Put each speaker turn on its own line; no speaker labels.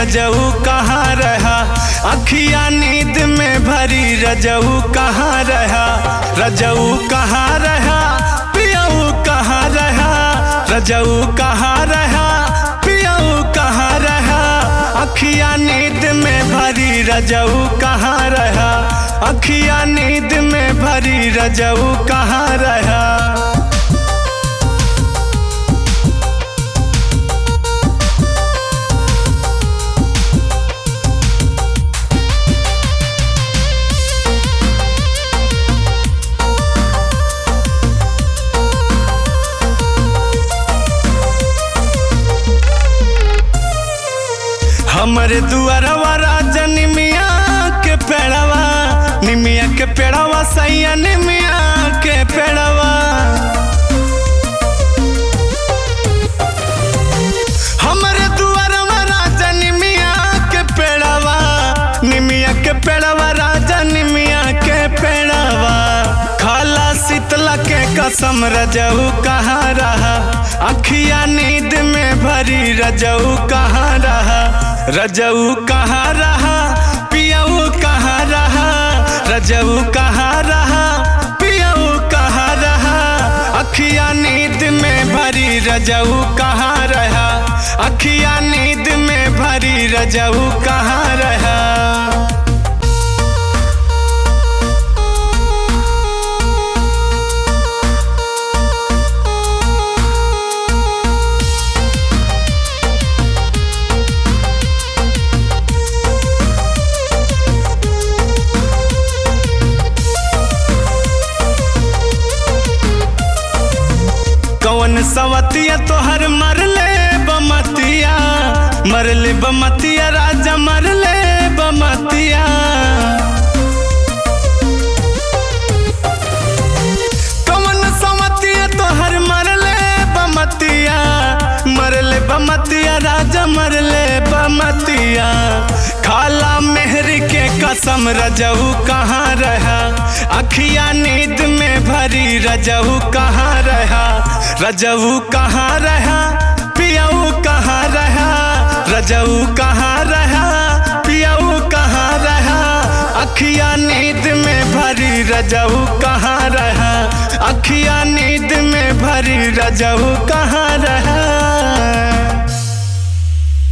रजऊ कहाँ रहा, अखिया नींद में भरी रजऊ कहाँ रहा, रजऊ कहाँ रहा, पियऊ कहाँ रहा, रजऊ कहाँ रहा, पियऊ कहाँ रहा, अखिया नींद में भरी रजऊ कहाँ रहा, अखिया नींद में भरी रजऊ कहाँ रहा। हमरे दुआरवा राजा निमिया के पेड़वा, निमिया के पेड़वा सैया निमिया के पेड़वा। हमरे दुआरवा राजा निमिया के पेड़वा, निमिया के पेड़वा राजा निमिया के पेड़वा। खाला शीतला के कसम रजऊ कहाँ रहा, अखिया नींद में भरी रजऊ कहाँ रहा, रजऊ कहाँ रहा, पियऊ कहाँ रहा, रजऊ कहाँ रहा, पियऊ कहाँ रहा, अखिया नींद में भरी रजऊ कहाँ रहा, अखिया नींद में भरी रजऊ कहाँ रहा। कौन सवतिया तोहर मरले बमतिया, मरले बमतिया राजा मरले बमतिया। कौन सवतिया तोहर मरले बमतिया, मरले बमतिया राजा मरले बमतिया। खाला मेहर के कसम रजऊ कहाँ रहा, अखिया नींद में भरी रजऊ कहाँ रहा, रजऊ कहाँ रहा, पियऊ कहाँ रहा, रजऊ कहाँ रहा, पियऊ कहाँ रहा, अखिया नींद में भरी रजऊ कहाँ रहा, अखिया नींद में भरी रजऊ कहाँ रहा।